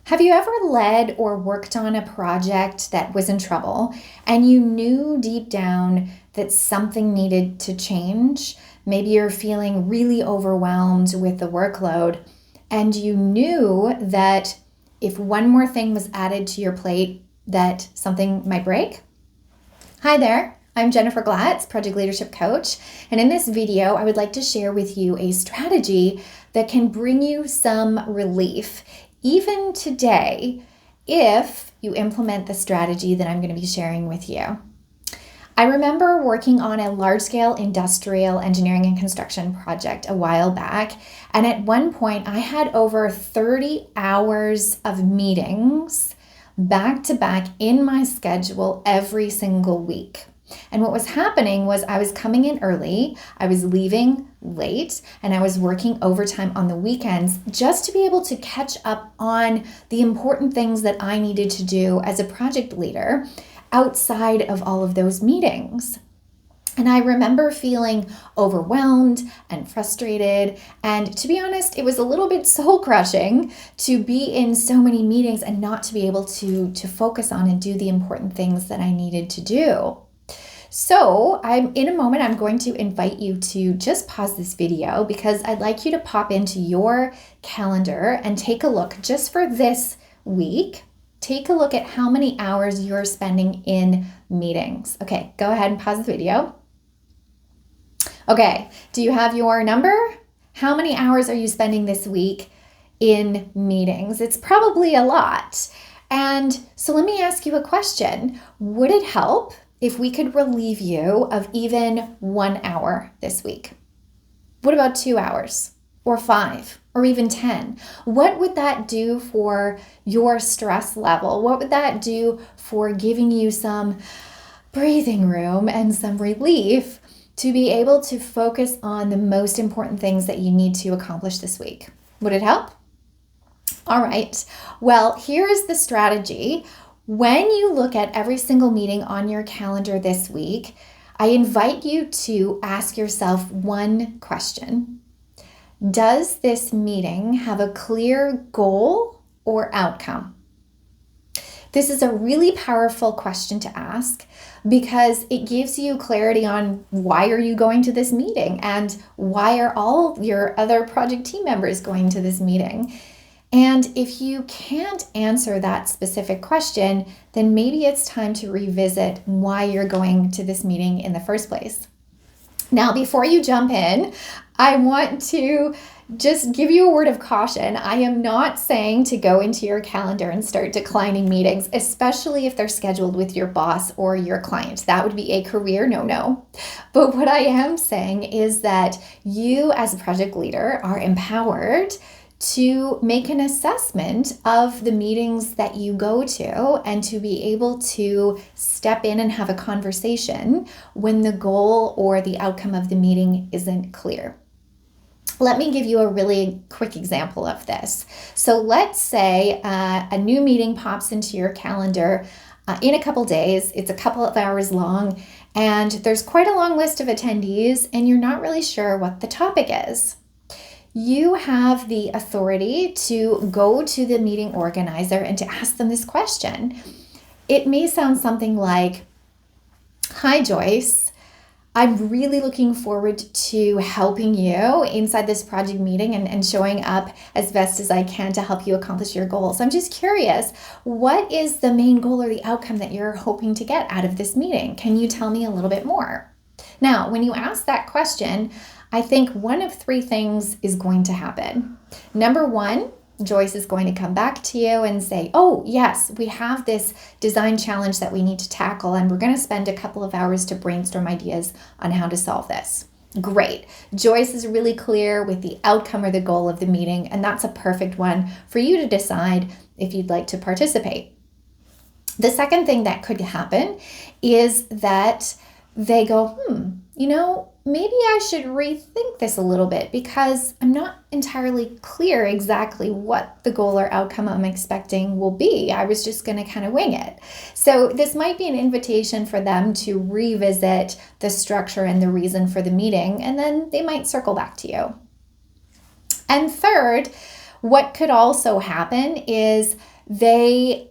Have you ever led or worked on a project that was in trouble and you knew deep down that something needed to change? Maybe you're feeling really overwhelmed with the workload and you knew that if one more thing was added to your plate, that something might break? Hi there, I'm Jennifer Glatz, Project Leadership Coach, and in this video, I would like to share with you a strategy that can bring you some relief, even today, if you implement the strategy that I'm going to be sharing with you. I remember working on a large-scale industrial engineering and construction project a while back, and at one point I had over 30 hours of meetings back to back in my schedule every single week. And what was happening was I was coming in early, I was leaving late, and I was working overtime on the weekends just to be able to catch up on the important things that I needed to do as a project leader outside of all of those meetings. And I remember feeling overwhelmed and frustrated. And to be honest, it was a little bit soul crushing to be in so many meetings and not to be able to focus on and do the important things that I needed to do. So in a moment, I'm going to invite you to just pause this video because I'd like you to pop into your calendar and take a look just for this week. Take a look at how many hours you're spending in meetings. Okay, go ahead and pause the video. Okay, do you have your number? How many hours are you spending this week in meetings? It's probably a lot. And so let me ask you a question. Would it help if we could relieve you of even 1 hour this week? What about 2 hours or 5 or even 10? What would that do for your stress level? What would that do for giving you some breathing room and some relief to be able to focus on the most important things that you need to accomplish this week? Would it help? All right. Well, here's the strategy. When you look at every single meeting on your calendar this week, I invite you to ask yourself one question. Does this meeting have a clear goal or outcome? This is a really powerful question to ask because it gives you clarity on why are you going to this meeting and why are all your other project team members going to this meeting. And if you can't answer that specific question, then maybe it's time to revisit why you're going to this meeting in the first place. Now, before you jump in, I want to just give you a word of caution. I am not saying to go into your calendar and start declining meetings, especially if they're scheduled with your boss or your client. That would be a career no-no. But what I am saying is that you as a project leader are empowered to make an assessment of the meetings that you go to and to be able to step in and have a conversation when the goal or the outcome of the meeting isn't clear. Let me give you a really quick example of this. So let's say a new meeting pops into your calendar in a couple days. It's a couple of hours long, and there's quite a long list of attendees, and you're not really sure what the topic is. You have the authority to go to the meeting organizer and to ask them this question. It may sound something like, "Hi, Joyce. I'm really looking forward to helping you inside this project meeting and showing up as best as I can to help you accomplish your goals. I'm just curious, what is the main goal or the outcome that you're hoping to get out of this meeting? Can you tell me a little bit more?" Now, when you ask that question, I think one of three things is going to happen. Number one, Joyce is going to come back to you and say, "Oh, yes, we have this design challenge that we need to tackle, and we're going to spend a couple of hours to brainstorm ideas on how to solve this." Great. Joyce is really clear with the outcome or the goal of the meeting, and that's a perfect one for you to decide if you'd like to participate. The second thing that could happen is that they go, maybe I should rethink this a little bit because I'm not entirely clear exactly what the goal or outcome I'm expecting will be. I was just going to kind of wing it. So this might be an invitation for them to revisit the structure and the reason for the meeting, and then they might circle back to you. And third, what could also happen is they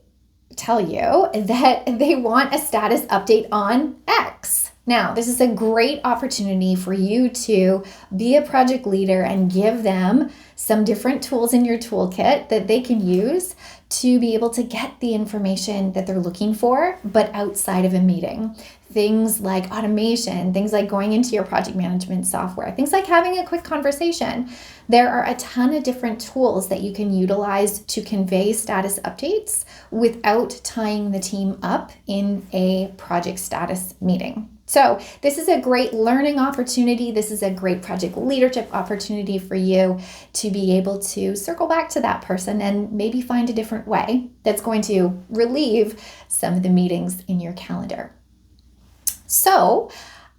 tell you that they want a status update on X. Now, this is a great opportunity for you to be a project leader and give them some different tools in your toolkit that they can use to be able to get the information that they're looking for, but outside of a meeting. Things like automation, things like going into your project management software, things like having a quick conversation. There are a ton of different tools that you can utilize to convey status updates without tying the team up in a project status meeting. So this is a great learning opportunity. This is a great project leadership opportunity for you to be able to circle back to that person and maybe find a different way that's going to relieve some of the meetings in your calendar. So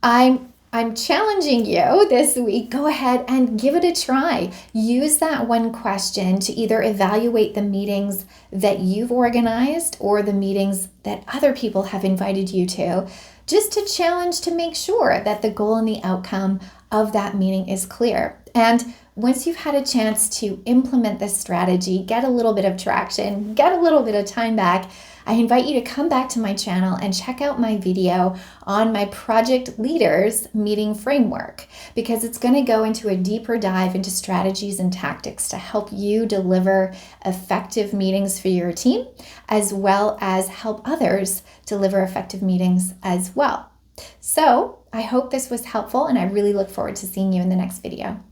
I'm challenging you this week. Go ahead and give it a try. Use that one question to either evaluate the meetings that you've organized or the meetings that other people have invited you to, just to challenge to make sure that the goal and the outcome of that meeting is clear. And once you've had a chance to implement this strategy, get a little bit of traction, get a little bit of time back, I invite you to come back to my channel and check out my video on my project leaders meeting framework, because it's going to go into a deeper dive into strategies and tactics to help you deliver effective meetings for your team, as well as help others deliver effective meetings as well. So I hope this was helpful, and I really look forward to seeing you in the next video.